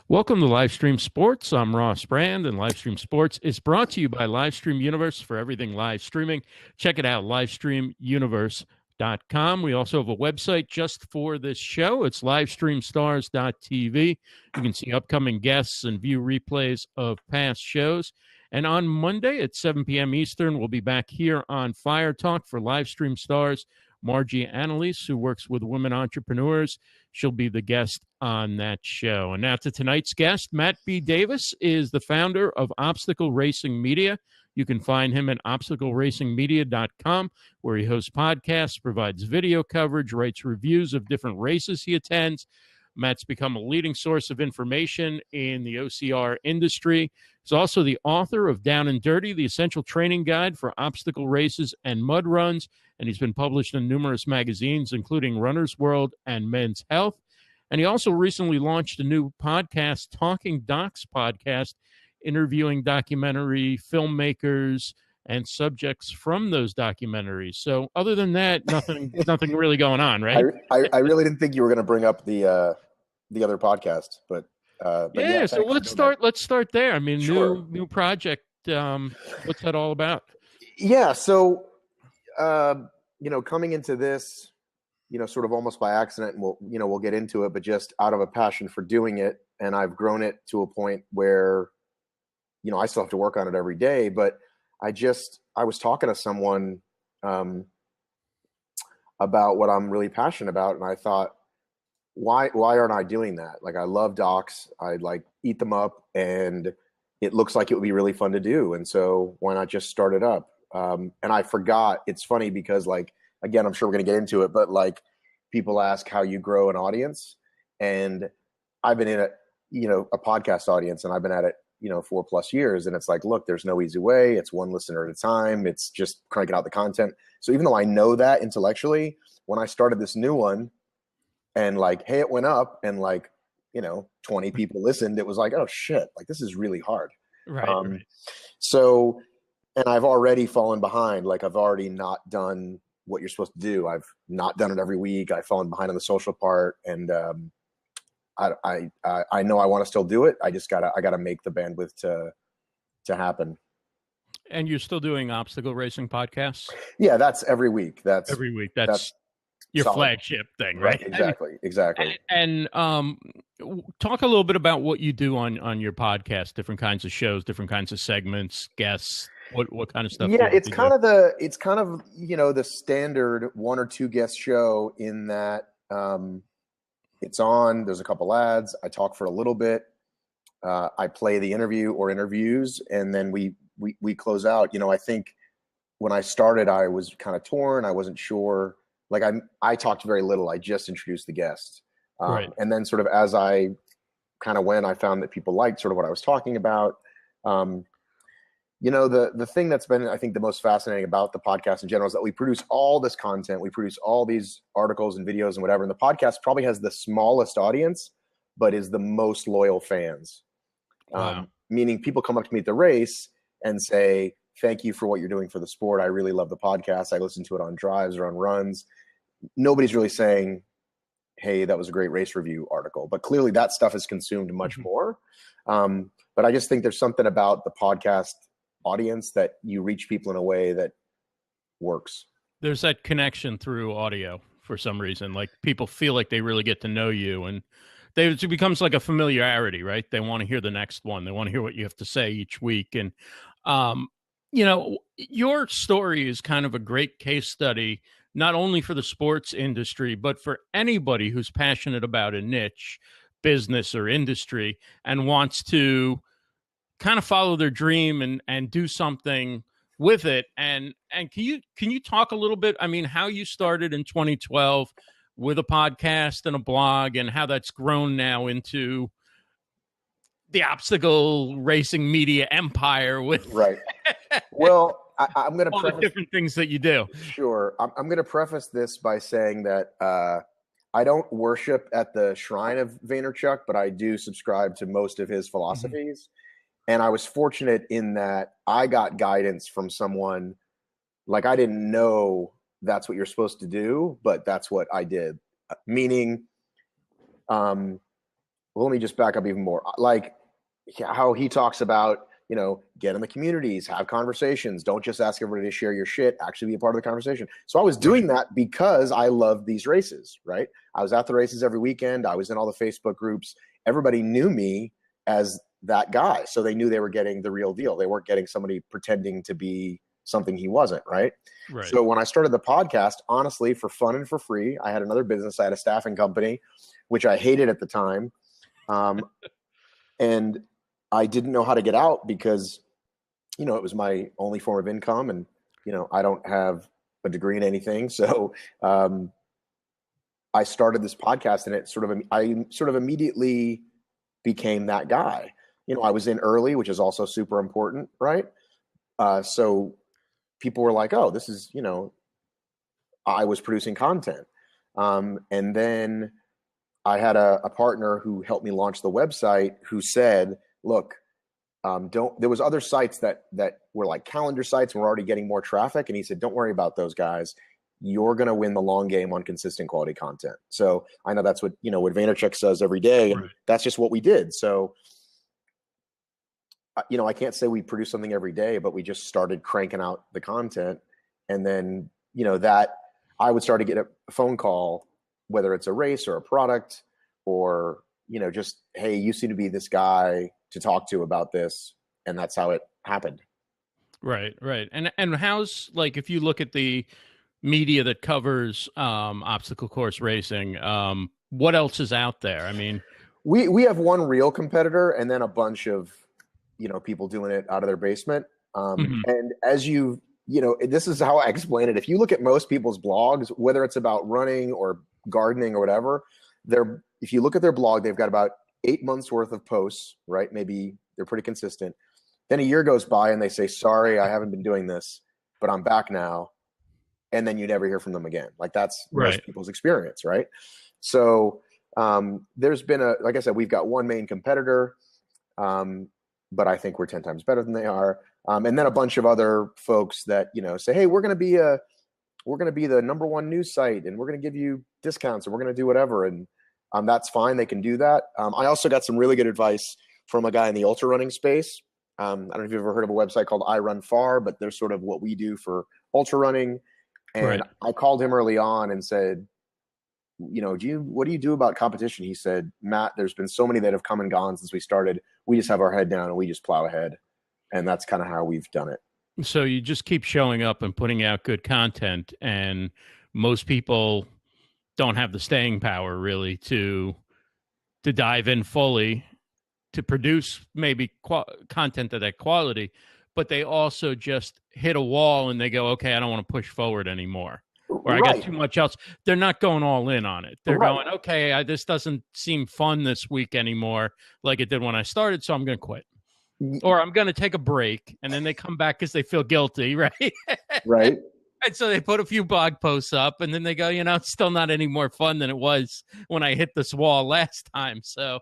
Welcome to Livestream Sports. I'm Ross Brand, and Livestream Sports is brought to you by Livestream Universe for everything live streaming. Check it out, livestreamuniverse.com. We also have a website just for this show. It's livestreamstars.tv. You can see upcoming guests and view replays of past shows. And on Monday at 7 p.m. Eastern, we'll be back here on Fire Talk for Livestream Stars. Margie Annalise, who works with women entrepreneurs. She'll be the guest on that show. And now to tonight's guest. Matt B. Davis is the founder of Obstacle Racing Media. You can find him at obstacleracingmedia.com, where he hosts podcasts, provides video coverage, writes reviews of different races he attends. Matt's become a leading source of information in the OCR industry. He's also the author of Down and Dirty, the essential training guide for obstacle races and mud runs, and he's been published in numerous magazines, including Runner's World and Men's Health. And he also recently launched a new podcast, Talking Docs Podcast, interviewing documentary filmmakers and subjects from those documentaries. So other than that, nothing really going on, right? I really didn't think you were going to bring up the other podcast, but yeah. So let's start there. I mean, sure. new project. What's that all about? Yeah. So, coming into this, sort of almost by accident, and we'll get into it, but just out of a passion for doing it. And I've grown it to a point where, I still have to work on it every day, but I was talking to someone, about what I'm really passionate about. And I thought, why aren't I doing that? Like, I love docs. I eat them up, and it looks like it would be really fun to do. And so why not just start it up? And I forgot. It's funny because again, I'm sure we're going to get into it, but people ask how you grow an audience, and I've been in a podcast audience, and I've been at it, 4+ years. And it's look, there's no easy way. It's one listener at a time. It's just cranking out the content. So even though I know that intellectually, when I started this new one and hey, it went up and 20 people listened, it was oh shit, this is really hard. Right. So, and I've already fallen behind. I've already not done what you're supposed to do. I've not done it every week. I've fallen behind on the social part, and I know I want to still do it. I gotta make the bandwidth to happen. And you're still doing obstacle racing podcasts? Yeah, that's every week. That's every week. That's your solid flagship thing, right? Exactly. And talk a little bit about what you do on your podcast, different kinds of shows, different kinds of segments, guests. What kind of stuff? Yeah, it's kind of the standard 1 or 2 guest show in that it's on. There's a couple ads. I talk for a little bit. I play the interview or interviews, and then we close out. I think when I started, I was kind of torn. I wasn't sure. I talked very little. I just introduced the guest, right. And then sort of as I kind of went, I found that people liked sort of what I was talking about. The thing that's been, I think, the most fascinating about the podcast in general is that we produce all this content. We produce all these articles and videos and whatever. And the podcast probably has the smallest audience, but is the most loyal fans. Wow. Meaning people come up to me at the race and say, thank you for what you're doing for the sport. I really love the podcast. I listen to it on drives or on runs. Nobody's really saying, hey, that was a great race review article. But clearly that stuff is consumed much more. But I just think there's something about the podcast audience that you reach people in a way that works. There's that connection through audio for some reason. People feel like they really get to know you, and it becomes like a familiarity, right? They want to hear the next one. They want to hear what you have to say each week. And, your story is kind of a great case study, not only for the sports industry, but for anybody who's passionate about a niche, business or industry, and wants to kind of follow their dream and do something with it. And can you talk a little bit, how you started in 2012 with a podcast and a blog, and how that's grown now into the obstacle racing media empire with right. Well, I'm going to all the different things that you do. Sure. I'm going to preface this by saying that I don't worship at the shrine of Vaynerchuk, but I do subscribe to most of his philosophies. Mm-hmm. And I was fortunate in that I got guidance from someone. I didn't know that's what you're supposed to do, but that's what I did. Meaning, Well, let me just back up even more. Like how he talks about, get in the communities, have conversations. Don't just ask everybody to share your shit, actually be a part of the conversation. So I was doing that because I loved these races, right? I was at the races every weekend. I was in all the Facebook groups. Everybody knew me as that guy. So they knew they were getting the real deal. They weren't getting somebody pretending to be something he wasn't, right? Right. So when I started the podcast, honestly, for fun and for free, I had another business. I had a staffing company, which I hated at the time. And I didn't know how to get out because, it was my only form of income, and, I don't have a degree in anything. So I started this podcast, and I sort of immediately became that guy. I was in early, which is also super important, right? So people were like, oh, this is, I was producing content. And then I had a partner who helped me launch the website who said, look, there was other sites that were like calendar sites and we're already getting more traffic. And he said, don't worry about those guys. You're going to win the long game on consistent quality content. So I know that's what Vaynerchuk says every day. And that's just what we did. So, I can't say we produce something every day, but we just started cranking out the content. And then, that I would start to get a phone call, whether it's a race or a product or, just, hey, you seem to be this guy to talk to about this. And that's how it happened. Right. And how's, like, if you look at the media that covers obstacle course racing, what else is out there? I mean, we have one real competitor and then a bunch of, people doing it out of their basement. And as this is how I explain it. If you look at most people's blogs, whether it's about running or gardening or whatever, if you look at their blog, they've got about 8 months worth of posts, right? Maybe they're pretty consistent. Then a year goes by and they say, sorry, I haven't been doing this, but I'm back now. And then you never hear from them again. Like that's most people's experience, right? So there's been like I said, we've got one main competitor, but I think we're 10 times better than they are. And then a bunch of other folks that, say, hey, we're going to be the number one news site and we're going to give you discounts and we're going to do whatever. And that's fine. They can do that. I also got some really good advice from a guy in the ultra running space. I don't know if you've ever heard of a website called I Run Far, but they're sort of what we do for ultra running. And I called him early on and said, what do you do about competition? He said, Matt, there's been so many that have come and gone since we started. We just have our head down and we just plow ahead. And that's kind of how we've done it. So you just keep showing up and putting out good content, and most people don't have the staying power really to dive in fully to produce maybe content of that quality, but they also just hit a wall and they go, okay, I don't want to push forward anymore. Or I got too much else. They're not going all in on it. They're going, okay, this doesn't seem fun this week anymore like it did when I started, so I'm going to quit. Or I'm going to take a break, and then they come back because they feel guilty, right? Right. And so they put a few blog posts up, and then they go, it's still not any more fun than it was when I hit this wall last time. So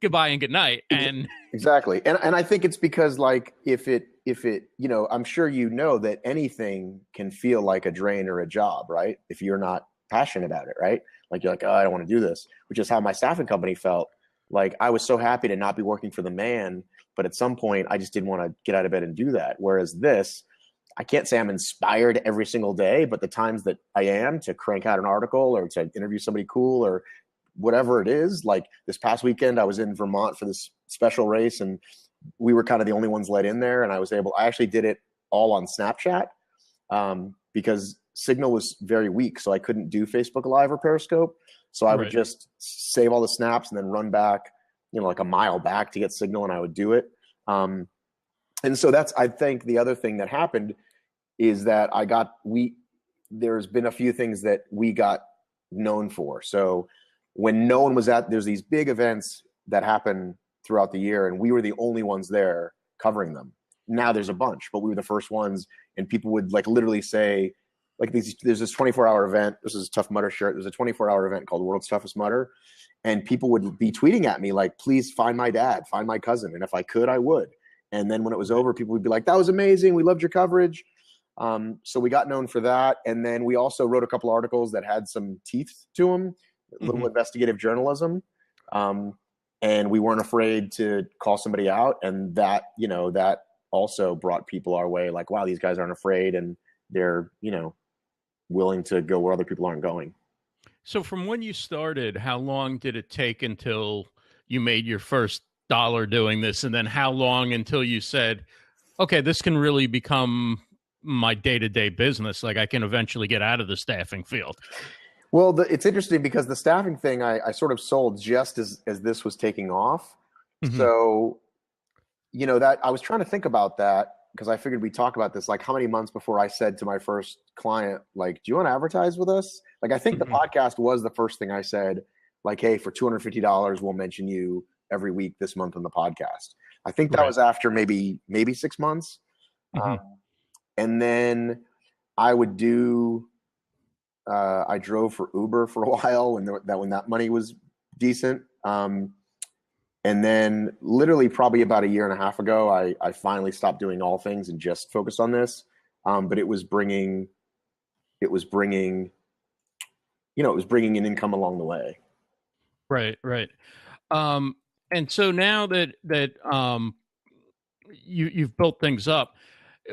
goodbye and good night. And exactly. And I think it's because, like, if it, I'm sure that anything can feel like a drain or a job, right? If you're not passionate about it, right? Like you're like, oh, I don't want to do this, which is how my staffing company felt. Like I was so happy to not be working for the man, but at some point I just didn't want to get out of bed and do that. Whereas this, I can't say I'm inspired every single day, but the times that I am to crank out an article or to interview somebody cool or whatever it is, like this past weekend, I was in Vermont for this special race and we were kind of the only ones let in there. And I actually did it all on Snapchat because signal was very weak. So I couldn't do Facebook Live or Periscope. So I would just save all the snaps and then run back, like a mile back to get signal, and I would do it. And so I think the other thing that happened is that there's been a few things that we got known for. So when no one was there's these big events that happen throughout the year, and we were the only ones there covering them. Now there's a bunch, but we were the first ones, and people would like literally say, like there's this 24-hour event. This is a Tough Mudder shirt. There's a 24-hour event called World's Toughest Mudder. And people would be tweeting at me like, please find my dad, find my cousin. And if I could, I would. And then when it was over, people would be like, that was amazing. We loved your coverage. So we got known for that. And then we also wrote a couple articles that had some teeth to them, a little investigative journalism. and we weren't afraid to call somebody out. And that, you know, that also brought people our way. Like, wow, these guys aren't afraid, and they're, you know, willing to go where other people aren't going. So from when you started, how long did it take until you made your first dollar doing this? And then how long until you said, okay, this can really become my day-to-day business? Like I can eventually get out of the staffing field. Well, it's interesting because the staffing thing I sort of sold just as this was taking off. Mm-hmm. So, you know, that I was trying to think about that because I figured we'd talk about this. Like, how many months before I said to my first client, like, do you want to advertise with us? Like, I think the podcast was the first thing I said, like, hey, for $250, we'll mention you every week this month on the podcast. I think that was after maybe 6 months. And then I would do, I drove for Uber for a while when that money was decent. And then literally probably about a year and a half ago, I finally stopped doing all things and just focused on this. But it was bringing an income along the way. Right. And so now that you've built things up,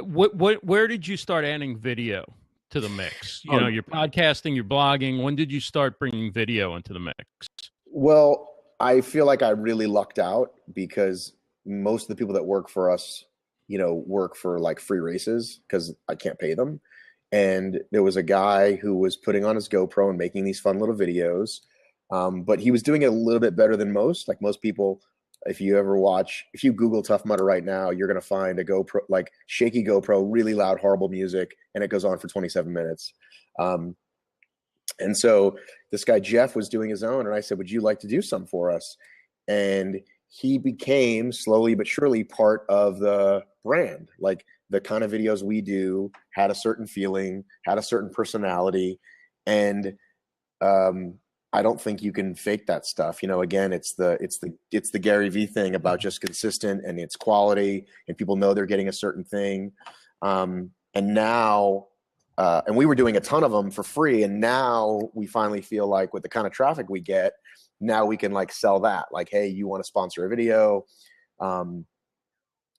where did you start adding video to the mix? You know, you're podcasting, you're blogging. When did you start bringing video into the mix? Well, I feel like I really lucked out because most of the people that work for us, you know, work for like free races because I can't pay them. And there was a guy who was putting on his GoPro and making these fun little videos. But he was doing it a little bit better than most. Like most people, if you Google Tough Mudder right now, you're going to find a GoPro, like shaky GoPro, really loud, horrible music, and it goes on for 27 minutes. And so this guy, Jeff, was doing his own. And I said, would you like to do some for us? And he became slowly but surely part of the brand. Like the kind of videos we do had a certain feeling, had a certain personality. And I don't think you can fake that stuff. You know, again, it's the Gary Vee thing about just consistent and it's quality and people know they're getting a certain thing. And now, and we were doing a ton of them for free. And now we finally feel like with the kind of traffic we get, now we can like sell that. Like, hey, you want to sponsor a video,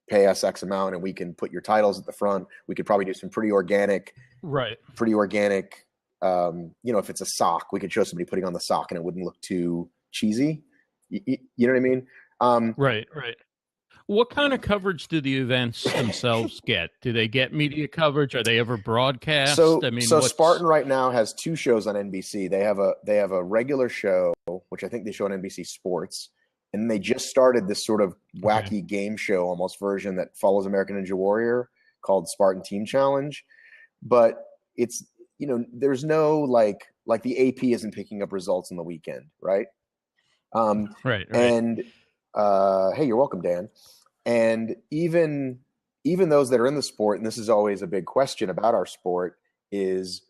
pay us X amount and we can put your titles at the front. We could probably do some pretty organic, you know, if it's a sock, we could show somebody putting on the sock and it wouldn't look too cheesy. You know what I mean? Right. What kind of coverage do the events themselves get? Do they get media coverage? Are they ever broadcast? So Spartan right now has 2 shows on NBC. They have a regular show, which I think they show on NBC Sports, and they just started this sort of wacky game show almost version that follows American Ninja Warrior called Spartan Team Challenge. But it's, you know, there's no like the AP isn't picking up results on the weekend, right? Right. And hey, you're welcome, Dan. And even those that are in the sport, and this is always a big question about our sport, is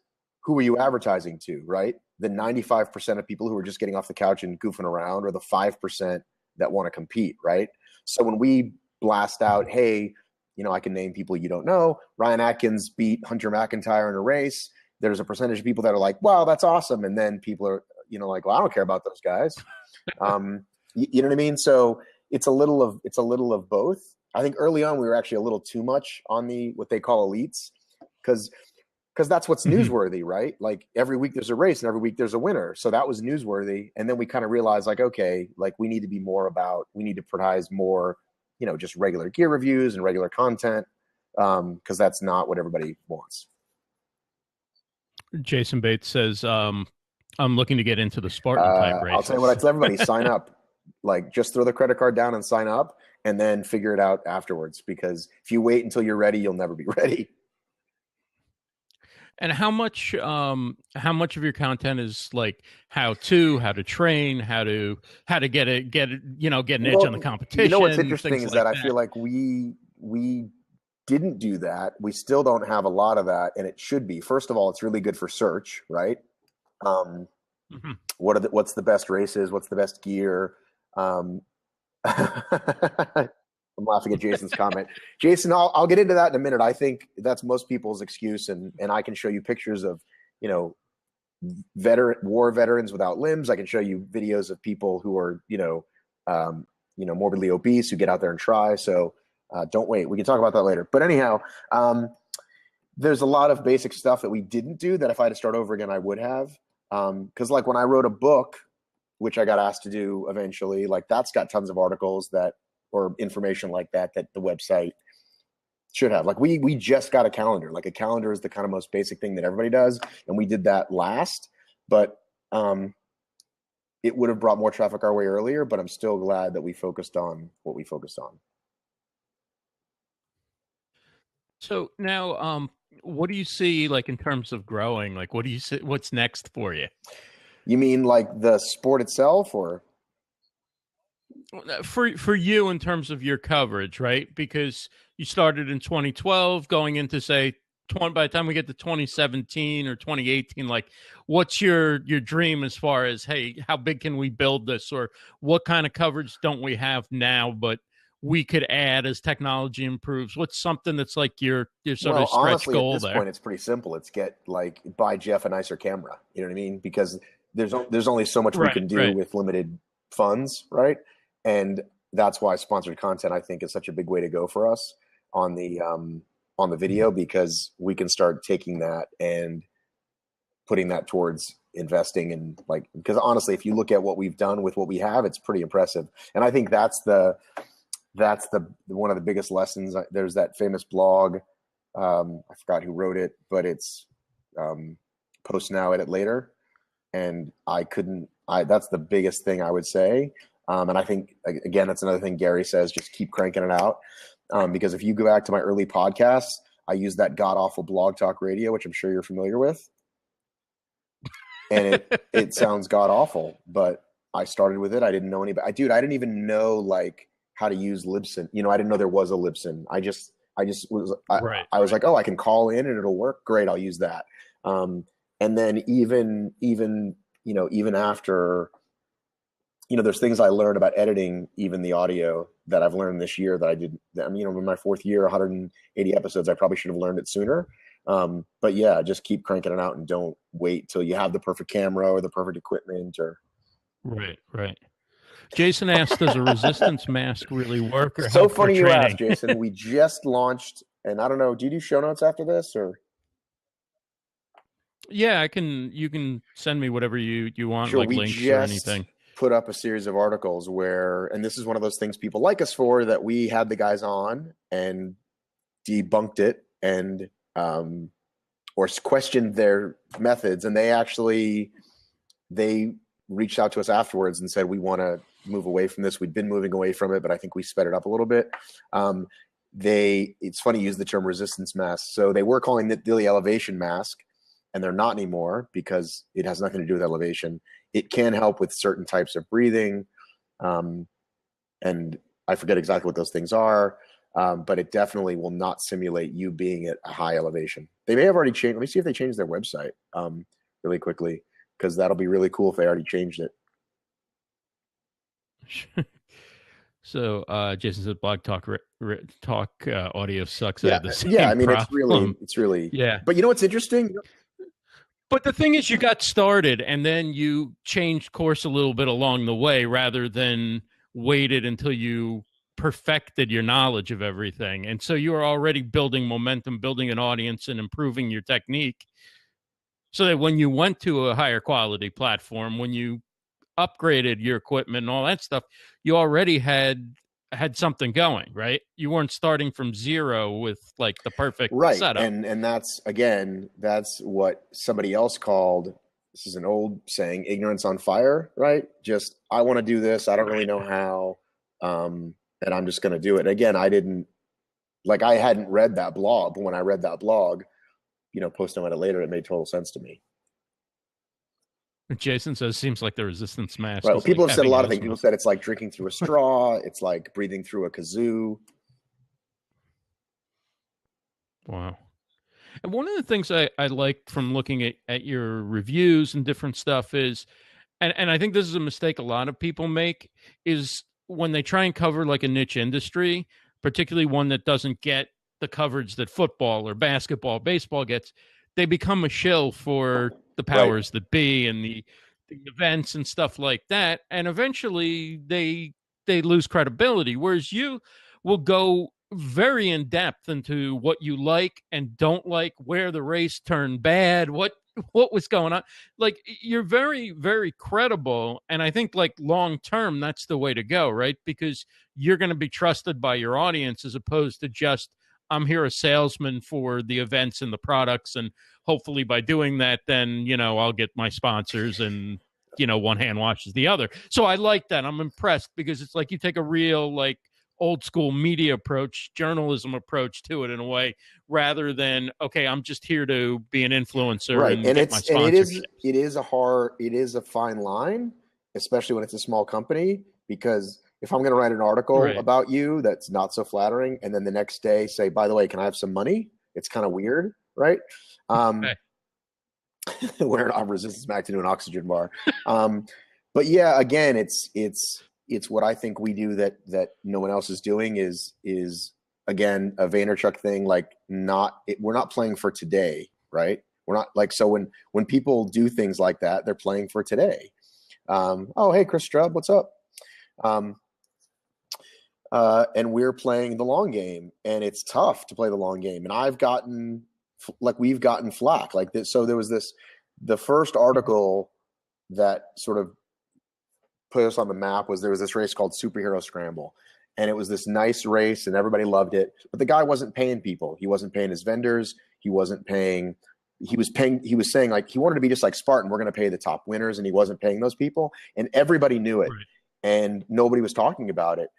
who are you advertising to, right? The 95% of people who are just getting off the couch and goofing around, or the 5% that want to compete, right? So when we blast out, hey, you know, I can name people you don't know. Ryan Atkins beat Hunter McIntyre in a race. There's a percentage of people that are like, wow, that's awesome. And then people are, you know, like, well, I don't care about those guys. You know what I mean? So it's a little of both. I think early on we were actually a little too much on the what they call elites because that's what's newsworthy, right? Like every week there's a race and every week there's a winner. So that was newsworthy. And then we kind of realized like, okay, like we need to prioritize more, you know, just regular gear reviews and regular content because that's not what everybody wants. Jason Bates says, I'm looking to get into the Spartan type races. I'll tell you what I tell everybody, sign up. Like just throw the credit card down and sign up and then figure it out afterwards. Because if you wait until you're ready, you'll never be ready. And how much of your content is like how to train, how to get an edge on the competition? You know what's interesting is that I feel like we didn't do that. We still don't have a lot of that, and it should be. First of all, it's really good for search, right? What's the best races? What's the best gear? I'm laughing at Jason's comment. Jason, I'll get into that in a minute. I think that's most people's excuse, and I can show you pictures of, you know, war veterans without limbs. I can show you videos of people who are, you know, morbidly obese who get out there and try. So don't wait. We can talk about that later. But anyhow, there's a lot of basic stuff that we didn't do that if I had to start over again, I would have. Because like when I wrote a book, which I got asked to do eventually, like that's got tons of articles or information like that the website should have. Like we just got a calendar. Like a calendar is the kind of most basic thing that everybody does, and we did that last. But it would have brought more traffic our way earlier. But I'm still glad that we focused on what we focused on. So now, what do you see like in terms of growing? Like, what do you see? What's next for you? You mean like the sport itself, or for you in terms of your coverage, right? Because you started in 2012, going into say by the time we get to 2017 or 2018, like what's your dream as far as, hey, how big can we build this, or what kind of coverage don't we have now but we could add as technology improves? What's something that's like your sort of stretch honestly, goal at this there? point, it's pretty simple. It's buy Jeff a nicer camera. You know what I mean? Because there's only so much we can do with limited funds, right? And that's why sponsored content, I think, is such a big way to go for us on the video, because we can start taking that and putting that towards investing in, like, because honestly, if you look at what we've done with what we have, it's pretty impressive. And I think that's one of the biggest lessons. There's that famous blog. I forgot who wrote it, but it's post now, edit later. And that's the biggest thing I would say. And I think, again, that's another thing Gary says, just keep cranking it out. Because if you go back to my early podcasts, I use that god-awful Blog Talk Radio, which I'm sure you're familiar with. And it sounds god-awful, but I started with it. I didn't know anybody. Dude, I didn't even know, like, how to use Libsyn. I didn't know there was a Libsyn. I was like, oh, I can call in and it'll work. Great, I'll use that. And then even after, there's things I learned about editing, even the audio, that I've learned this year that I didn't. In my fourth year, 180 episodes, I probably should have learned it sooner. But yeah, just keep cranking it out and don't wait till you have the perfect camera or the perfect equipment. Right. Jason asked, does a resistance mask really work? Or so help funny for you training? asked, Jason. We just launched, and I don't know, do you do show notes after this, or? Yeah, you can send me whatever you want, Sure, like links or anything. Put up a series of articles where, and this is one of those things people like us for, that we had the guys on and debunked it and or questioned their methods, and they reached out to us afterwards and said, we want to move away from this. We'd been moving away from it, but I think we sped it up a little bit. It's funny you use the term resistance mask. So they were calling it the elevation mask, and they're not anymore because it has nothing to do with elevation. It can help with certain types of breathing. And I forget exactly what those things are, but it definitely will not simulate you being at a high elevation. They may have already changed. Let me see if they changed their website really quickly, because that'll be really cool if they already changed it. So Jason said Blog Talk audio sucks. Yeah, I had the same I mean, problem. it's really yeah. But you know what's interesting? But the thing is, you got started and then you changed course a little bit along the way, rather than waited until you perfected your knowledge of everything. And so you were already building momentum, building an audience, and improving your technique, so that when you went to a higher quality platform, when you upgraded your equipment and all that stuff, you already had something going, right? You weren't starting from zero with like the perfect setup. And that's what somebody else called, this is an old saying, ignorance on fire, right? Just, I want to do this, I don't really know how, and I'm just going to do it. Again, I hadn't read that blog, but when I read that blog, post on it later, it made total sense to me. Jason says, seems like the resistance mask. Right. Well, people like have said a lot of asthma. things. People said it's like drinking through a straw. It's like breathing through a kazoo. Wow. And one of the things I liked from looking at your reviews and different stuff is, and I think this is a mistake a lot of people make, is when they try and cover like a niche industry, particularly one that doesn't get the coverage that football or basketball, baseball gets, they become a shill for the powers that be and the events and stuff like that. And eventually they they lose credibility. Whereas you will go very in depth into what you like and don't like, where the race turned bad, what was going on. Like, you're very, very credible, and I think like long term that's the way to go, right? Because you're going to be trusted by your audience, as opposed to just, I'm here a salesman for the events and the products, and hopefully by doing that, then I'll get my sponsors, and one hand washes the other. So I like that. I'm impressed, because it's like you take a real, like, old school media approach, journalism approach to it in a way, rather than, okay, I'm just here to be an influencer, right. and get my sponsorship. It is a fine line, especially when it's a small company, because if I'm going to write an article about you that's not so flattering, and then the next day say, by the way, can I have some money? It's kind of weird, right? Wearing a resistance max into an oxygen bar. But yeah, again, it's what I think we do that no one else is doing is again a Vaynerchuk thing. Like, we're not playing for today, right? We're not like, so when people do things like that, they're playing for today. Oh, hey, Chris Strubb, what's up? And we're playing the long game, and it's tough to play the long game. And we've gotten flack like this. So there was the first article that sort of put us on the map there was this race called Superhero Scramble, and it was this nice race and everybody loved it, but the guy wasn't paying people. He wasn't paying his vendors. He was saying like, he wanted to be just like Spartan. We're going to pay the top winners, and he wasn't paying those people, and everybody knew it. And nobody was talking about it.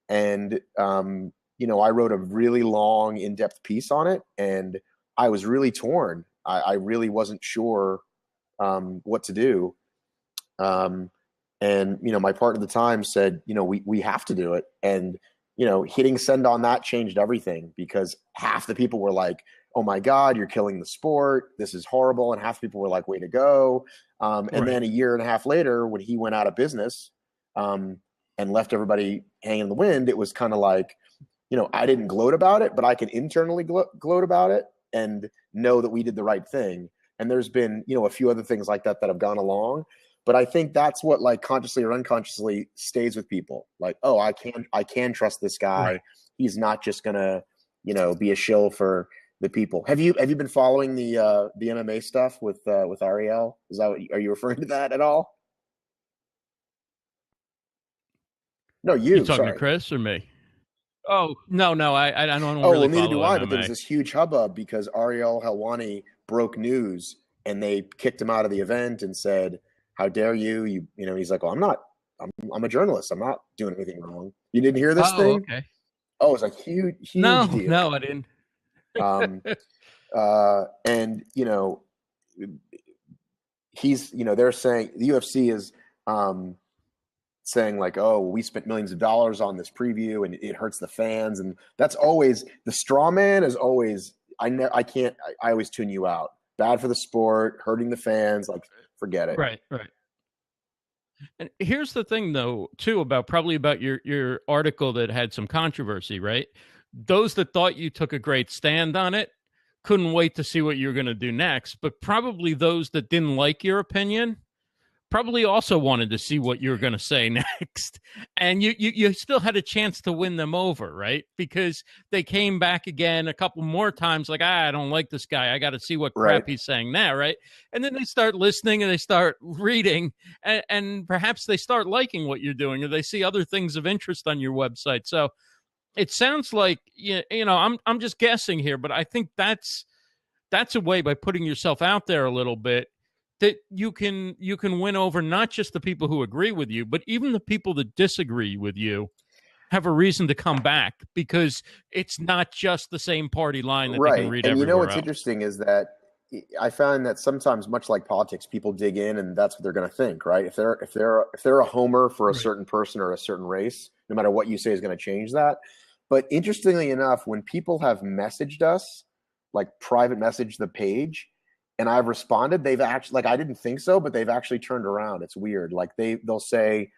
And, I wrote a really long, in-depth piece on it, and I was really torn. I really wasn't sure what to do. And, my partner at the time said, we have to do it. And, hitting send on that changed everything, because half the people were like, oh my God, you're killing the sport. This is horrible. And half the people were like, way to go. And then a year and a half later, when he went out of business and left everybody hanging in the wind, it was kind of like, I didn't gloat about it, but I can internally gloat about it and know that we did the right thing. And there's been, a few other things like that have gone along. But I think that's what, like, consciously or unconsciously stays with people. Like, oh, I can trust this guy. Right. He's not just gonna, be a shill for the people. Have you been following the MMA stuff with Ariel? Are you referring to that at all? No, you talking to Chris or me? Oh, no, I don't really follow well, neither do I. MMA. But there was this huge hubbub because Ariel Helwani broke news, and they kicked him out of the event and said, how dare you? He's like, well, I'm a journalist. I'm not doing anything wrong. You didn't hear this thing? Okay. Oh, it was a huge deal. No, I didn't. And, he's, they're saying the UFC is saying like, oh, we spent millions of dollars on this preview and it hurts the fans. And that's always, the straw man is always, I always tune you out. Bad for the sport, hurting the fans, like, forget it. Right. And here's the thing, though, too, about your article that had some controversy, right? Those that thought you took a great stand on it couldn't wait to see what you were going to do next. But probably those that didn't like your opinion probably also wanted to see what you were going to say next. And you still had a chance to win them over, right? Because they came back again a couple more times like, I don't like this guy. I got to see what crap he's saying now, right? And then they start listening and they start reading, and perhaps they start liking what you're doing, or they see other things of interest on your website. So it sounds like, I'm just guessing here, but I think that's a way, by putting yourself out there a little bit, that you can win over not just the people who agree with you, but even the people that disagree with you have a reason to come back, because it's not just the same party line that they can read everywhere what's else. Interesting is that I found that sometimes, much like politics, people dig in and that's what they're going to think, right? If they're a homer for a certain person or a certain race, no matter what you say is going to change that. But interestingly enough, when people have messaged us, like private message the page, and I've responded, they've actually, like, I didn't think so, but they've actually turned around. It's weird. Like they'll say,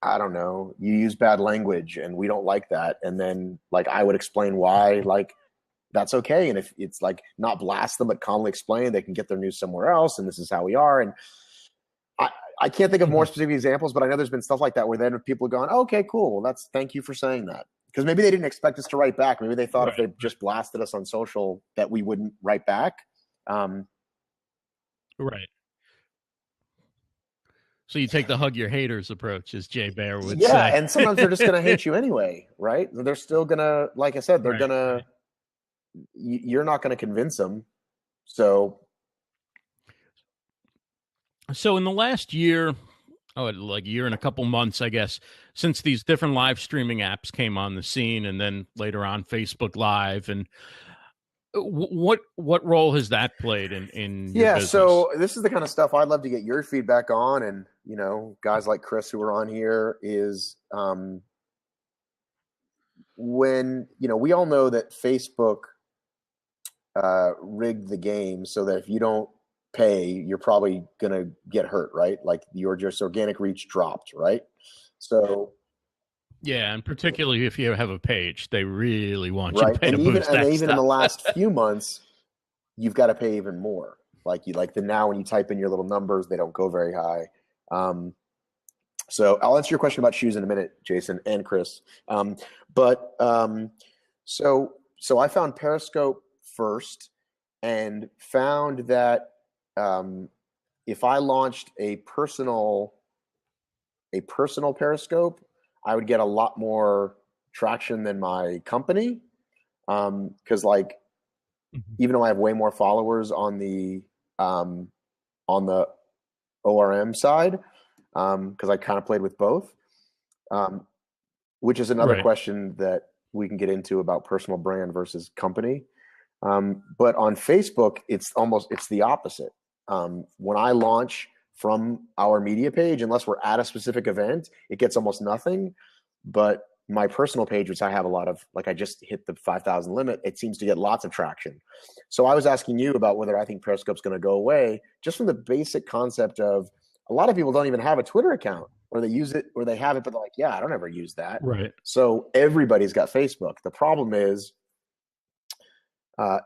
I don't know, you use bad language and we don't like that. And then, like, I would explain why, like, that's okay. And if it's like, not blast them, but calmly explain, they can get their news somewhere else. And this is how we are. And I can't think of more specific examples, but I know there's been stuff like that where then people have gone, oh, okay, cool. Well, thank you for saying that. Because maybe they didn't expect us to write back. Maybe they thought if they just blasted us on social that we wouldn't write back. Right. So you take the hug your haters approach, as Jay Bear would Yeah, say. and sometimes they're just going to hate you anyway, right? They're still going to, like I said, they're going to, you're not going to convince them. So in the last year, like year and a couple months, I guess, since these different live streaming apps came on the scene, and then later on Facebook Live, and what role has that played in your business? So this is the kind of stuff I'd love to get your feedback on, and guys like Chris who are on here is when we all know that Facebook rigged the game so that if you don't pay, you're probably gonna get hurt, right? Like your just organic reach dropped, right? So yeah, and particularly if you have a page, they really want you to pay and to boost that even in stuff. the last few months, you've got to pay even more. Like now when you type in your little numbers, they don't go very high. So I'll answer your question about shoes in a minute, Jason and Chris. So I found Periscope first and found that if I launched a personal Periscope, I would get a lot more traction than my company. Because even though I have way more followers on the ORM side, because I kind of played with both, which is another question that we can get into about personal brand versus company. But on Facebook, it's the opposite. When I launch from our media page, unless we're at a specific event, it gets almost nothing. But my personal page, which I have a lot of, like I just hit the 5,000 limit, it seems to get lots of traction. So I was asking you about whether I think Periscope's going to go away, just from the basic concept of a lot of people don't even have a Twitter account, or they use it, or they have it, but they're like, yeah, I don't ever use that. Right. So everybody's got Facebook. The problem is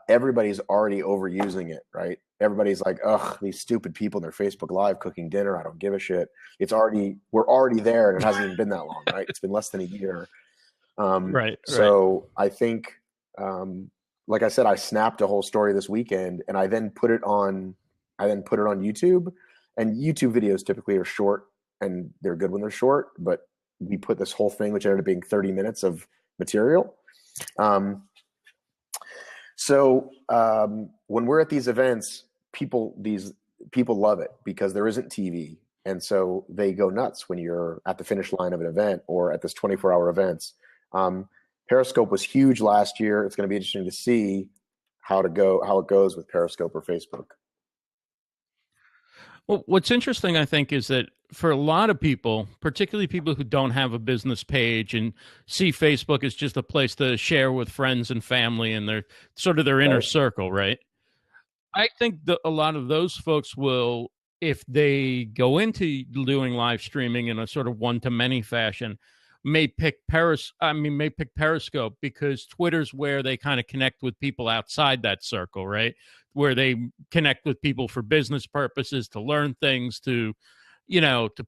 everybody's already overusing it, right? Everybody's like, ugh, these stupid people in their Facebook Live cooking dinner. I don't give a shit. We're already there, and it hasn't even been that long, right? It's been less than a year. So I think, like I said, I snapped a whole story this weekend, and I then put it on YouTube. And YouTube videos typically are short, and they're good when they're short. But we put this whole thing, which ended up being 30 minutes of material. So when we're at these events, people love it because there isn't TV. And so they go nuts when you're at the finish line of an event or at this 24-hour events. Periscope was huge last year. It's going to be interesting to see how it goes with Periscope or Facebook. Well, what's interesting, I think, is that for a lot of people, particularly people who don't have a business page and see Facebook as just a place to share with friends and family and their sort of their inner circle, right? I think that a lot of those folks will, if they go into doing live streaming in a sort of one-to-many fashion, may pick Periscope because Twitter's where they kind of connect with people outside that circle, right? Where they connect with people for business purposes, to learn things, to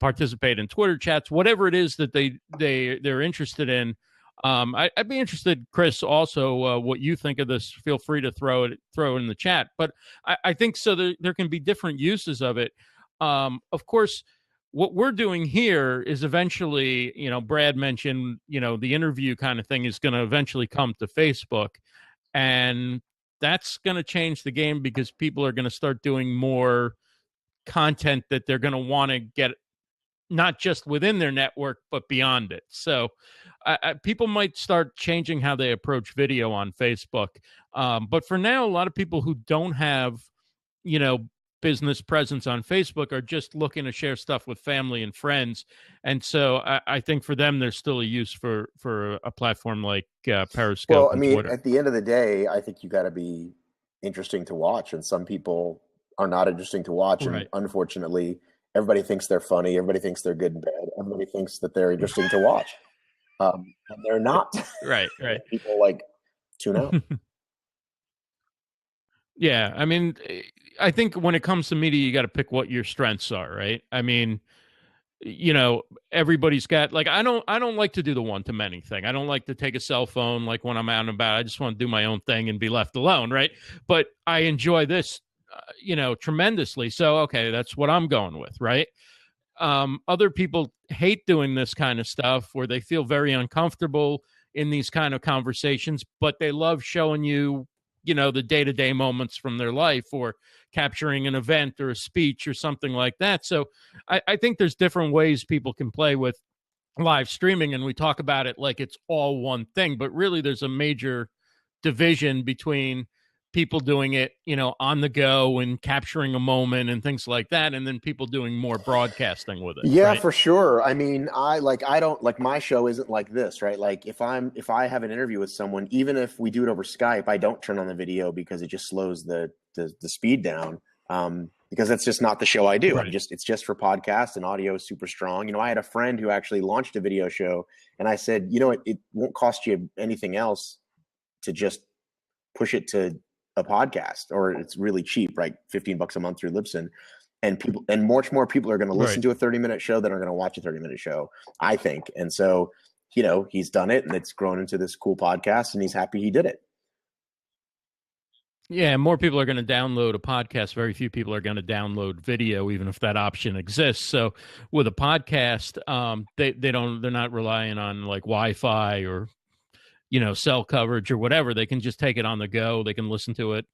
participate in Twitter chats, whatever it is that they're interested in. I'd be interested, Chris, also what you think of this. Feel free to throw it in the chat. But I think so there can be different uses of it. Of course, what we're doing here is eventually, Brad mentioned, the interview kind of thing is going to eventually come to Facebook. And that's going to change the game because people are going to start doing more content that they're going to want to get, not just within their network, but beyond it. So people might start changing how they approach video on Facebook. But for now, a lot of people who don't have, business presence on Facebook are just looking to share stuff with family and friends. And so I think for them, there's still a use for a platform like Periscope. Well, I mean, Twitter. At the end of the day, I think you got to be interesting to watch, and some people are not interesting to watch. And unfortunately, everybody thinks they're funny. Everybody thinks they're good and bad. Everybody thinks that they're interesting to watch. And they're not. Right. People tune out. Yeah, I mean, I think when it comes to media, you got to pick what your strengths are, right? I mean, you know, everybody's got like I don't like to do the one to many thing. I don't like to take a cell phone like when I'm out and about. I just want to do my own thing and be left alone, right? But I enjoy this, tremendously. So okay, that's what I'm going with, right? Other people hate doing this kind of stuff where they feel very uncomfortable in these kind of conversations, but they love showing you, the day to day moments from their life or capturing an event or a speech or something like that. So I think there's different ways people can play with live streaming, and we talk about it like it's all one thing, but really there's a major division between people doing it, on the go and capturing a moment and things like that, and then people doing more broadcasting with it, Yeah, right? for sure. I mean, I don't like my show isn't like this, right? Like if I have an interview with someone, even if we do it over Skype, I don't turn on the video because it just slows the speed down. Because that's just not the show I do. Right. It's just for podcasts and audio is super strong. I had a friend who actually launched a video show and I said, it won't cost you anything else to just push it to a podcast, or it's really cheap, right? $15 a month through Libsyn. And people, and much more people are going to listen Right. to a 30-minute show than are going to watch a 30-minute show, I think. And so, he's done it and it's grown into this cool podcast and he's happy he did it. Yeah, more people are going to download a podcast. Very few people are going to download video, even if that option exists. So, with a podcast, they're not relying on like Wi-Fi or cell coverage or whatever. They can just take it on the go. They can listen to it,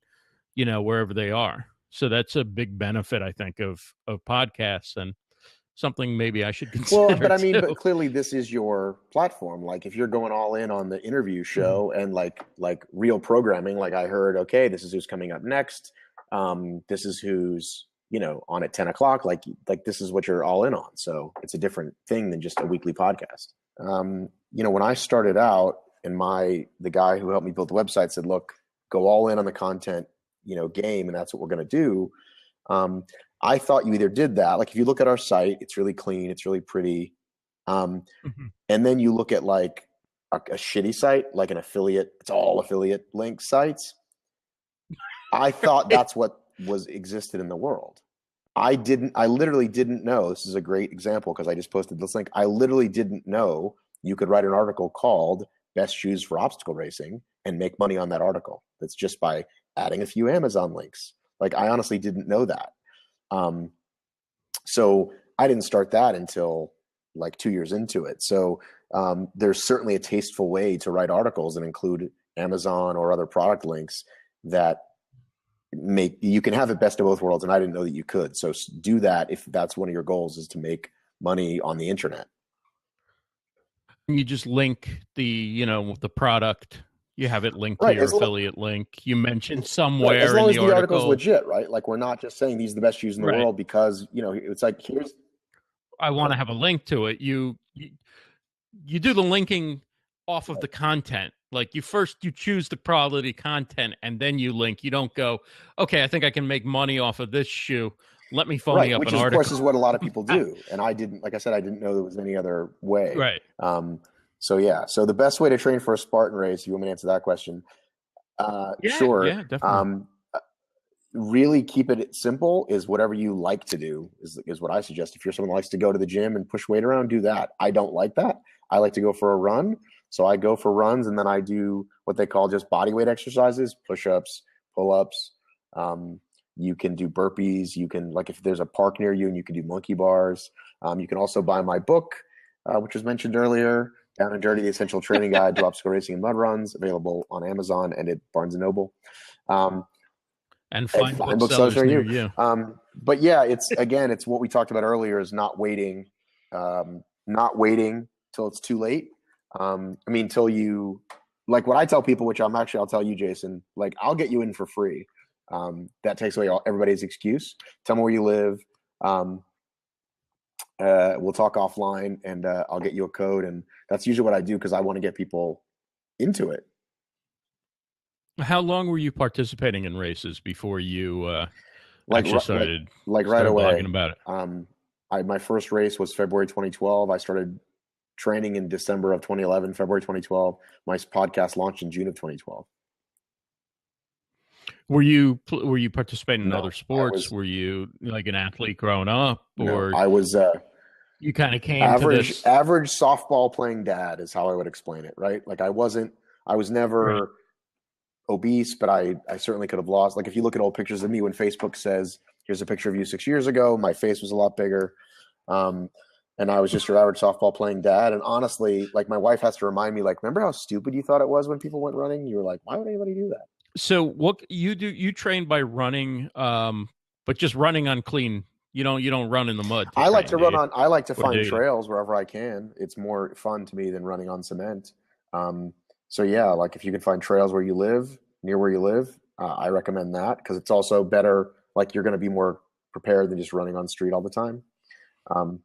wherever they are. So that's a big benefit, I think, of podcasts, and something maybe I should Well, consider but I mean, too. but clearly this is your platform. Like if you're going all in on the interview Mhm. show and like real programming, like I heard, okay, this is who's coming up next. This is who's, on at 10 o'clock. Like this is what you're all in on. So it's a different thing than just a weekly podcast. When I started out and the guy who helped me build the website said, look, go all in on the content, game. And that's what we're going to do. I thought you either did that, like if you look at our site, it's really clean, it's really pretty, um, Mhm. and then you look at like a shitty site, like an affiliate, it's all affiliate link sites. I thought that's what was existed in the world. I literally didn't know. This is a great example because I just posted this link. I literally didn't know you could write an article called Best Shoes for Obstacle Racing and make money on that article. That's just by adding a few Amazon links. Like I honestly didn't know that. Um, so I didn't start that until like 2 years into it. So there's certainly a tasteful way to write articles and include Amazon or other product links that you can have the best of both worlds. And I didn't know that you could. So do that if that's one of your goals, is to make money on the internet. You just link the product. You have it linked to Right. your affiliate link. You mentioned Right. As somewhere in long as the the article's article, legit, right? Like we're not just saying these are the best shoes in the right? world because, it's like, here's, I want to have a link to it. You do the linking off of the content. Like you choose the quality content and then you link. You don't go, okay, I think I can make money off of this shoe. Let me phony right, up which an is, of course, article. is what a lot of people do. And I didn't, like I said, I didn't know there was any other way. Right. So yeah, so the best way to train for a Spartan race, you want me to answer that question? Yeah, Sure. yeah, definitely. Really keep it simple, is whatever you like to do is what I suggest. If you're someone who likes to go to the gym and push weight around, do that. I don't like that. I like to go for a run. So I go for runs and then I do what they call just body weight exercises, push-ups, pull-ups. You can do burpees. You can, like if there's a park near you, and you can do monkey bars. You can also buy my book, which was mentioned earlier, Down and Dirty, The Essential Training Guide to Obstacle Racing and Mud Runs, available on Amazon and at Barnes & Noble. And And find fine booksellers booksellers near near you. you. But yeah, it's what we talked about earlier, is not waiting, not waiting till it's too late. Till you, like what I tell people, which I'll tell you, Jason, like I'll get you in for free. That takes away everybody's excuse. Tell me where you live. We'll talk offline and I'll get you a code. And that's usually what I do because I want to get people into it. How long were you participating in races before you Like actually like started like right started blogging away. about it? My first race was February 2012. I started training in December of 2011, February 2012. My podcast launched in June of 2012. Were you participating in No, other sports? Were you like an athlete growing up, no, or I was you kind of came to average this? average softball playing dad is how I would explain it, right? Like I was Right. never obese, but I certainly could have lost. Like if you look at old pictures of me when Facebook says, "Here's a picture of you 6 years ago," my face was a lot bigger. Um, and I was just your average softball playing dad. And honestly, like my wife has to remind me, like, remember how stupid you thought it was when people went running? You were like, why would anybody do that? So what you do? You train by running, but just running on clean. You don't run in the mud to train, do you? I like to Or do find you? trails wherever I can. It's more fun to me than running on cement. Um, so yeah, like if you can find trails where you live, near where you live, I recommend that because it's also better. Like you're going to be more prepared than just running on street all the time. Um,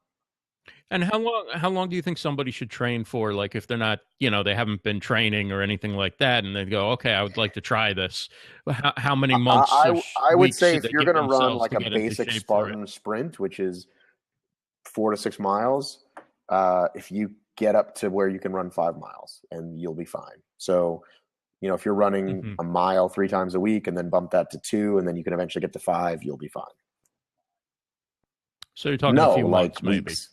And how long do you think somebody should train for? Like if they're not, they haven't been training or anything like that, and they go, okay, I would like to try this. How many months or I would weeks say should if they you're give going to run themselves like to a get into basic shape for it? Spartan sprint, which is 4 to 6 miles, if you get up to where you can run 5 miles, and you'll be fine. So, if you're running Hmm. a mile 3 times a week and then bump that to two, and then you can eventually get to five, you'll be fine. So you're talking a No, few like months, maybe, weeks.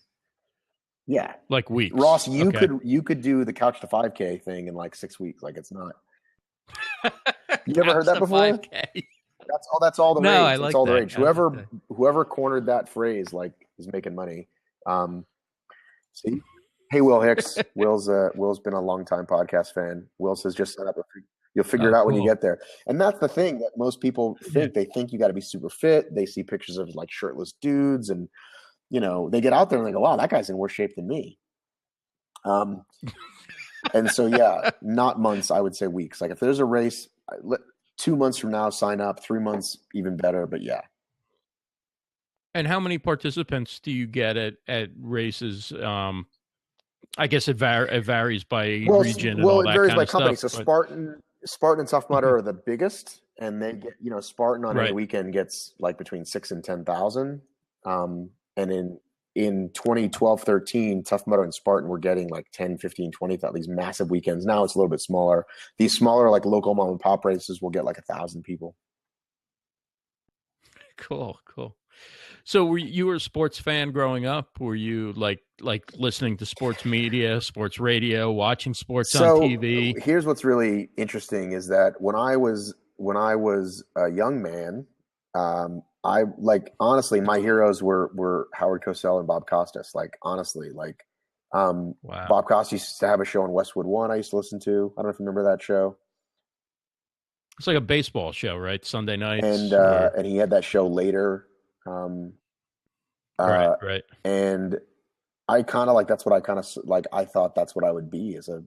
Yeah. like Ross, weeks. Okay. you could do the couch to 5K thing in like 6 weeks. Like it's not. You ever heard Couch that to before? 5K. That's all the No, I rage. That's like all the that. rage. I like that. Whoever cornered that phrase like is making money. Um, See, hey Will Hicks. Will's been a long time podcast fan. Will says just sign up. You'll figure Oh, it out when you cool. get there. And that's the thing that most people Yeah. think. They think you got to be super fit. They see pictures of like shirtless dudes, and they get out there and they go, "Wow, that guy's in worse shape than me." Um, and so yeah, not months. I would say weeks. Like if there's a race, 2 months from now, sign up. 3 months, even better. But yeah. And how many participants do you get at races? I guess it varies by region and all It that varies kind by of company. stuff. So But Spartan and Tough Mudder Mhm. are the biggest, and they get Spartan on any Right. weekend gets like between 6 and 10,000. And in 2012, 13, Tough Mudder and Spartan were getting like 10, 15, 20,000, these massive weekends. Now it's a little bit smaller. These smaller like local mom and pop races will get like 1,000 people. Cool. Cool. So were a sports fan growing up? Were you like listening to sports media, sports radio, watching sports on So TV? here's what's really interesting is that when I was a young man, I like honestly my heroes were Howard Cosell and Bob Costas. Like honestly, like Wow. Bob Costas used to have a show on Westwood One I used to listen to. I don't know if you remember that show. It's like a baseball show, right? Sunday And nights or and he had that show later. Um, right, uh, right. and I kind of like that's what I kind of like. I thought that's what I would be as a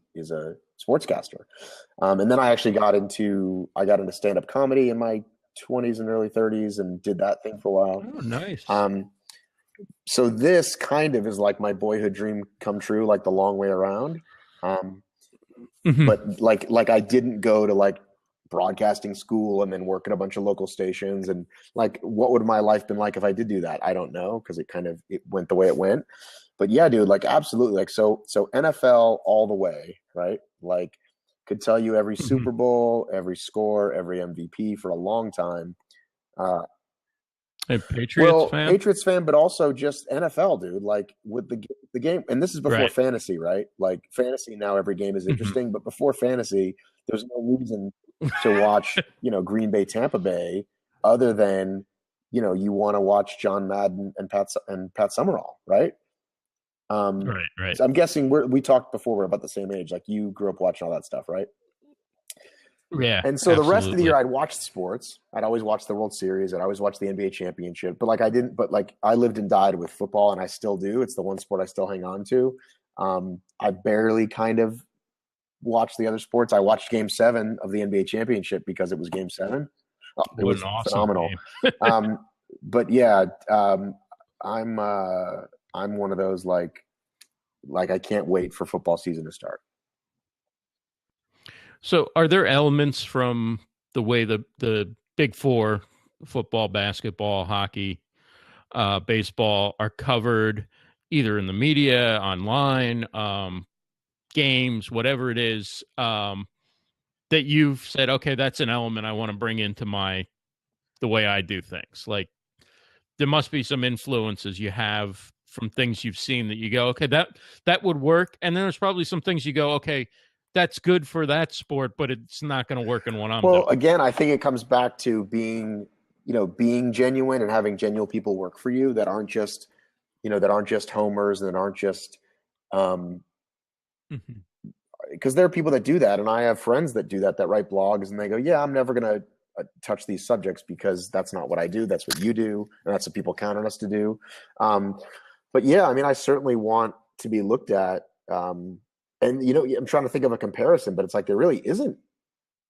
sportscaster. And then I got into stand up comedy in my 20s and early 30s and did that thing for a while. Oh, nice. Um, so this kind of is like my boyhood dream come true, like the long way around. Um, Hmm. but like I didn't go to like broadcasting school and then work at a bunch of local stations, and like what would my life been like if I did do that? I don't know, because it went the way it went. But yeah, dude, like absolutely, like so NFL all the way, right? Like could tell you every Hmm. Super Bowl, every score, every MVP for a long time. uh A Patriots well, fan? Patriots fan, but also just NFL, dude. Like with the game, and this is before Right. fantasy, right? Like fantasy now, every game is Hmm. interesting, but before fantasy, there's no reason to watch, Green Bay, Tampa Bay, other than you want to watch John Madden and Pat Summerall, right? Um, Right, right. so I'm guessing we talked before. We're about the same age. Like you grew up watching all that stuff, right? Yeah, And so the rest of the year, absolutely. I'd watch sports. I'd always watch the World Series. I'd always watch the NBA championship. But like I didn't. But like I lived and died with football, and I still do. It's the one sport I still hang on to. I barely kind of watched the other sports. I watched Game 7 of the NBA championship because it was Game 7. Oh, it What an was awesome phenomenal. game. Um, but yeah, I'm I'm one of those like I can't wait for football season to start. So, are there elements from the way the big four, football, basketball, hockey, baseball, are covered either in the media, online, games, whatever it is, that you've said, okay, that's an element I want to bring into the way I do things? Like, there must be some influences you have from things you've seen that you go, okay, that would work. And then there's probably some things you go, okay, that's good for that sport, but it's not going to work in what I'm Well, doing. again, I think it comes back to being genuine and having genuine people work for you that aren't just, that aren't just homers and that aren't just, um, Mhm. because there are people that do that, and I have friends that do that write blogs, and they go, "Yeah, I'm never going to touch these subjects because that's not what I do. That's what you do, and that's what people count on us to do." Um, but yeah, I mean, I certainly want to be looked at. And I'm trying to think of a comparison, but it's like there really isn't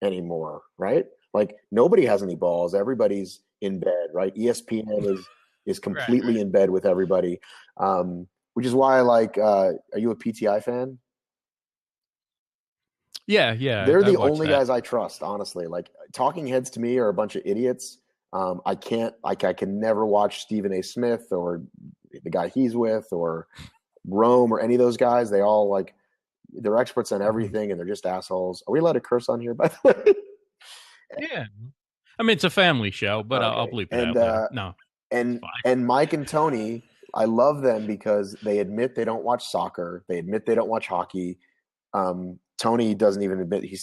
anymore, right? Like nobody has any balls. Everybody's in bed, right? ESPN is Right, completely right. in bed with everybody, which is why I like. Are you a PTI fan? Yeah, yeah, They're I the watched only that. guys I trust, honestly. Like talking heads to me are a bunch of idiots. I can't like I can never watch Stephen A. Smith or the guy he's with or Rome or any of those guys. They all like they're experts on Mhm. everything and they're just assholes. Are we allowed to curse on here, by the way? Yeah. I mean, it's a family show, but I'll Okay. bleep it And out later. No, it's and fine. and Mike and Tony, I love them because they admit they don't watch soccer. They admit they don't watch hockey. Tony doesn't even admit he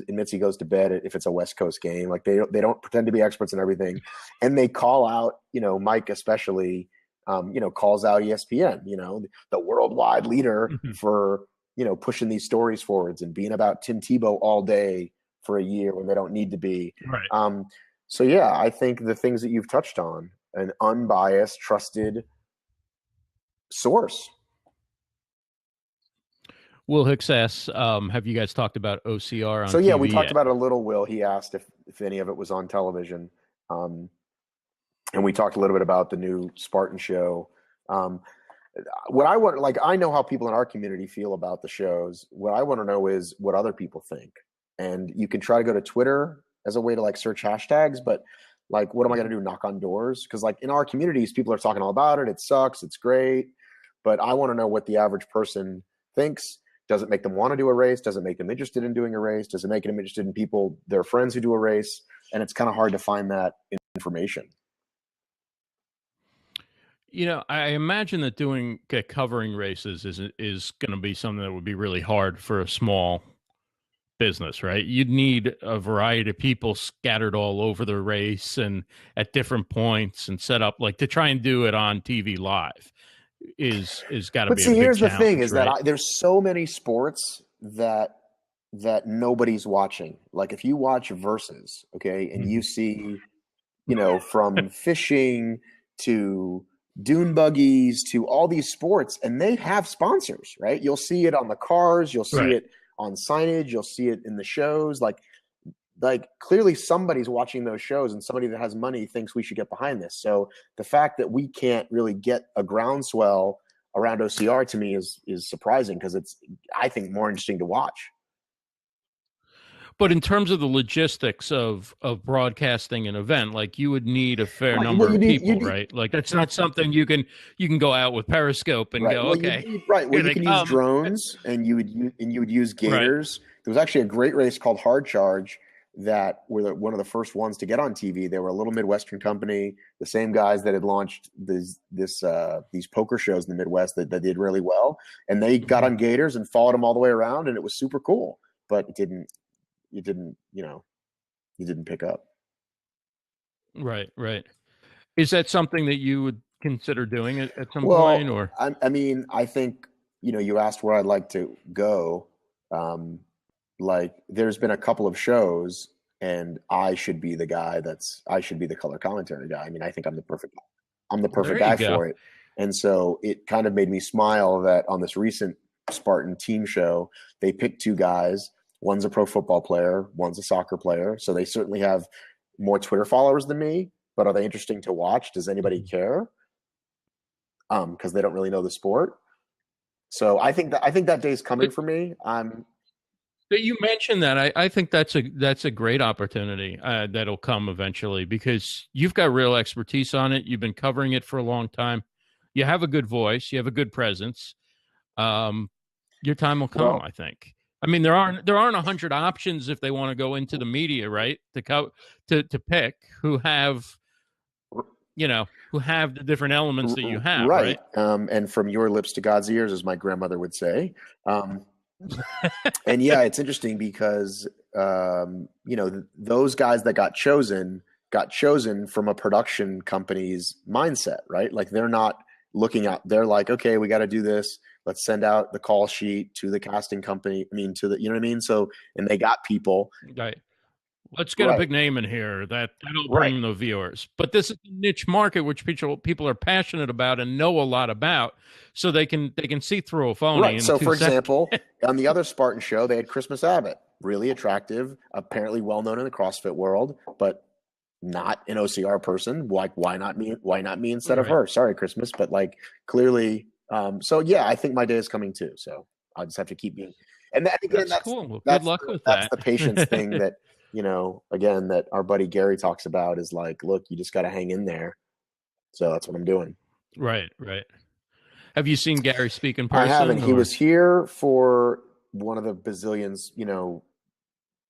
admits he goes to bed if it's a West Coast game. Like they don't pretend to be experts in everything, and they call out. Mike especially, calls out ESPN. The worldwide leader Mhm. for pushing these stories forwards and being about Tim Tebow all day for a year when they don't need to be. Right. Um, so yeah, I think the things that you've touched on, an unbiased, trusted source. Will Hicks asks, have you guys talked about OCR So on yeah, we TV talked yet? about it a little. Will he asked if any of it was on television, um, and we talked a little bit about the new Spartan show. Um, what I want, like, I know how people in our community feel about the shows. What I want to know is what other people think. And you can try to go to Twitter as a way to like search hashtags, but like, what am I going Mhm. to do? Knock on doors? Because like in our communities, people are talking all about it. It sucks. It's great, but I want to know what the average person thinks. Does it make them want to do a race? Does it make them interested in doing a race? Does it make them interested in people, their friends who do a race? And it's kind of hard to find that information. I imagine that covering races is going to be something that would be really hard for a small business, right? You'd need a variety of people scattered all over the race and at different points and set up like to try and do it on TV live is got to But be a see, big here's the thing: challenge, is that right? there's so many sports that nobody's watching. Like if you watch Versus, okay, and you Mhm. see, from fishing to dune buggies to all these sports, and they have sponsors, right? You'll see it on the cars, you'll see Right. it on signage, you'll see it in the shows. Like clearly somebody's watching those shows and somebody that has money thinks we should get behind this. So the fact that we can't really get a groundswell around OCR to me is surprising because it's I think more interesting to watch. But in terms of the logistics of broadcasting an event, like you would need a fair Right. Well, number you of need you people, need right? Like that's not something you can go out with Periscope and right. go, Well, you okay, need right. Well, here you they can use come. drones and you would use Right. gators. There was actually a great race called Hard Charge that were one of the first ones to get on TV. They were a little Midwestern company, the same guys that had launched these poker shows in the Midwest that did really well, and they got Mhm. on gators and followed them all the way around, and it was super cool. But it didn't pick up. Right, right. Is that something that you would consider doing at some point, Well, or I mean, I think you asked where I'd like to go. Um, like, there's been a couple of shows, and I should be I should be the color commentary guy. I mean, I think I'm the there perfect you guy go? for it. And so it kind of made me smile that on this recent Spartan team show, they picked two guys. One's a pro football player, one's a soccer player. So they certainly have more Twitter followers than me. But are they interesting to watch? Does anybody Mhm. care? Because they don't really know the sport. So I think that day's coming But for me. But you mentioned that. I think that's a great opportunity that'll come eventually because you've got real expertise on it. You've been covering it for a long time. You have a good voice. You have a good presence. Um, your time will come, Well, I think. I mean, there aren't 100 options if they want to go into the media, right? To pick who have, who have the different elements that you have, Right. right? And from your lips to God's ears, as my grandmother would say. And yeah, it's interesting because, those guys that got chosen from a production company's mindset, right? Like they're not looking out, they're like, okay, we got to do this. Let's send out the call sheet to the casting company. I mean, you know what I mean? So, and they got people. Right. Let's get a Right. big name in here that'll Right. bring the viewers. But this is a niche market which people are passionate about and know a lot about, so they can see through a phony Right. in So, two for seconds. example, on the other Spartan show, they had Christmas Abbott, really attractive, apparently well known in the CrossFit world, but not an OCR person. Like, why not me? Why not me instead of Right. her? Sorry, Christmas, but like clearly. So yeah, I think my day is coming too. So I just have to keep being. And that, again, That's cool. Well, good luck with that's that. the patience thing that again, that our buddy Gary talks about is like, look, you just got to hang in there. So that's what I'm doing. Right. Right. Have you seen Gary speak in I haven't. person, He or? was here for one of the bazillions,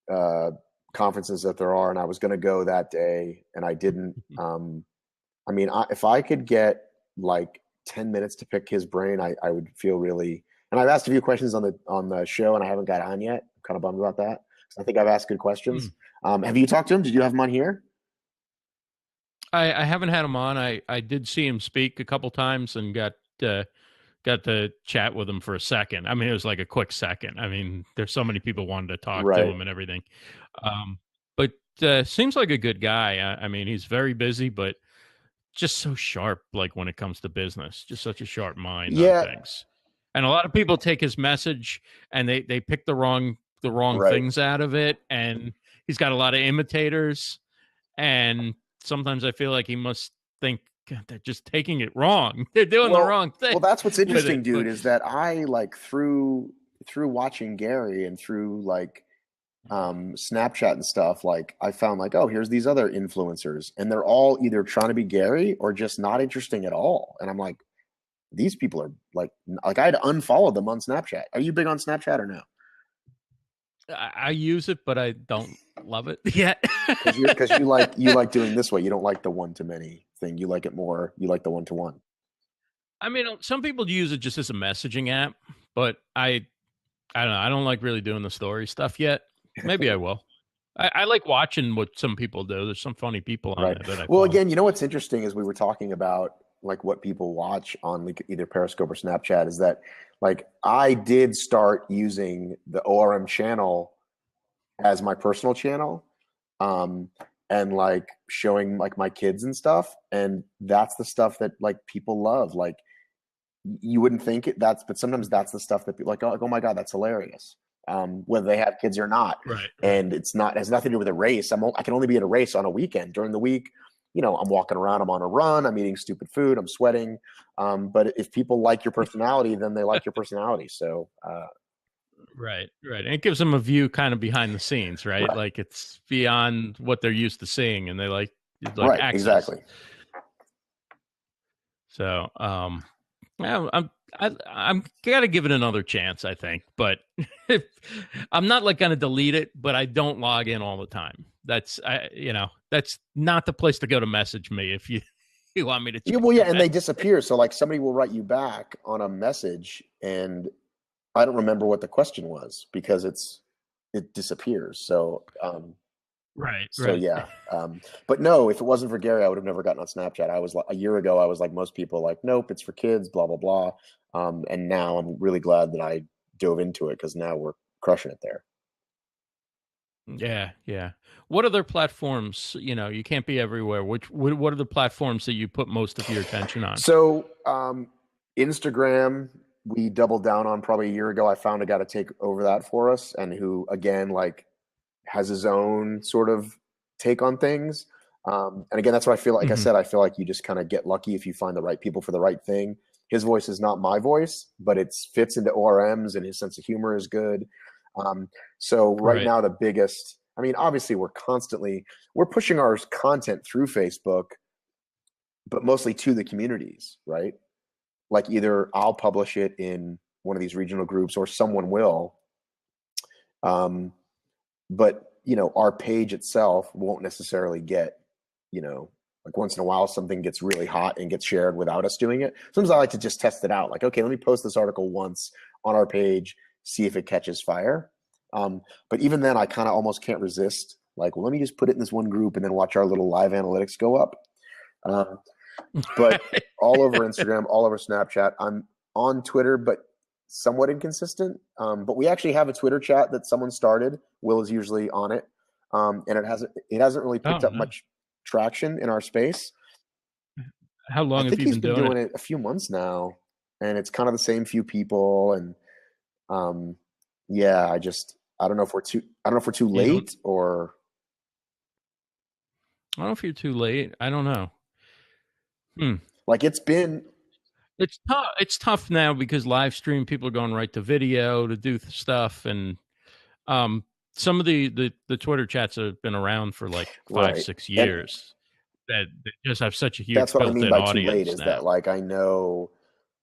uh, conferences that there are, and I was going to go that day, and I didn't. I mean, if I could get like 10 minutes to pick his brain, I would feel really. And I've asked a few questions on the show, and I haven't got on yet. I'm kind of bummed about that. So I think I've asked good questions. Have you talked to him? Did you have him on here? I haven't had him on. I did see him speak a couple times and got to chat with him for a second. I mean, it was like a quick second. I mean, there's so many people wanted to talk to Right. him and everything. But seems like a good guy. I mean, he's very busy, but just so sharp. Like when it comes to business, just such a sharp mind on Yeah. things. And a lot of people take his message and they pick the wrong Right. things out of it. And he's got a lot of imitators. And sometimes I feel like he must think, God, they're just taking it wrong. They're doing the Well, wrong thing well, that's what's with interesting, it. dude, But is that I like through watching Gary and through like Snapchat and stuff, like I found like, oh, here's these other influencers, and they're all either trying to be Gary or just not interesting at all. And I'm like, these people are like I had to unfollow them on Snapchat. Are you big on Snapchat or no? I use it, but I don't love it yet. Because you like doing this way. You don't like the one to many thing. You like it more. You like the one to one. I mean, some people use it just as a messaging app, but I don't know. I don't like really doing the story stuff yet. Maybe I will. I like watching what some people do. There's some funny people on Right. there that I Well, follow. again, what's interesting is we were talking about like what people watch on like either Periscope or Snapchat is that like I did start using the ORM channel as my personal channel, um, and like showing like my kids and stuff, and that's the stuff that like people love. Like you wouldn't think but sometimes that's the stuff that people like, oh my God, that's hilarious. Whether they have kids or not. Right, right. And it has nothing to do with a race. I can only be at a race on a weekend. During the week, I'm walking around, I'm on a run, I'm eating stupid food, I'm sweating. But if people like your personality, then they like your personality. So, Right, right. And it gives them a view kind of behind the scenes, right? right, Like it's beyond what they're used to seeing and they like right, access. exactly. So, yeah, I'm gotta give it another chance, I think. But if, I'm not like gonna delete it, but I don't log in all the time. That's not the place to go to message me if you you want me to Yeah, check well, yeah, your and they message. disappear. So, like, somebody will write you back on a message, and I don't remember what the question was because it disappears. So, Right, so right. yeah. But no, if it wasn't for Gary, I would have never gotten on Snapchat. I was like a year ago, I was like most people, like, nope, it's for kids, blah blah blah. And now I'm really glad that I dove into it because now we're crushing it there. Yeah, yeah. What other platforms? You can't be everywhere. What are the platforms that you put most of your attention on? So, Instagram, we doubled down on probably a year ago. I found a guy to take over that for us, and who again like has his own sort of take on things. And again, that's what I feel like. I Hmm. said, I feel like you just kind of get lucky if you find the right people for the right thing. His voice is not my voice, but it fits into ORMs, and his sense of humor is good. So right Right. now, the biggest, I mean, obviously, we're pushing our content through Facebook, but mostly to the communities, right? Like either I'll publish it in one of these regional groups or someone will. Um, but our page itself won't necessarily get, like once in a while something gets really hot and gets shared without us doing it. Sometimes I like to just test it out. Like, okay, let me post this article once on our page, see if it catches fire. But even then, I kind of almost can't resist. Like, well, let me just put it in this one group and then watch our little live analytics go up. But all over Instagram, all over Snapchat. I'm on Twitter, but somewhat inconsistent. But we actually have a Twitter chat that someone started. Will is usually on it, and it hasn't really picked up much traction in our space. How long I have think you he's been been doing it? it a few months now, and it's kind of the same few people. And yeah, I don't know if we're too late or. I don't know if you're too late. I don't know. Like it's been. It's tough. It's tough now because live stream people are going right to video to do stuff, and some of the Twitter chats have been around for like five, Right. 6 years. That just have such a huge That's what I mean built-in by too late, audience is now. that like I know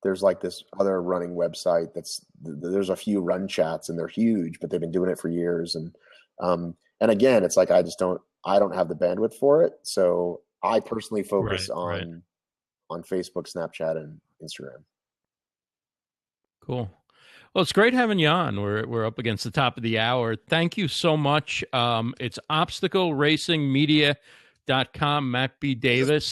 there's like this other running website there's a few run chats and they're huge, but they've been doing it for years. And again, it's like I don't have the bandwidth for it. So I personally focus Right. on Facebook, Snapchat, and Instagram. Cool. Well, it's great having you on. We're up against the top of the hour. Thank you so much. It's obstacleracingmedia.com, Matt B. Davis.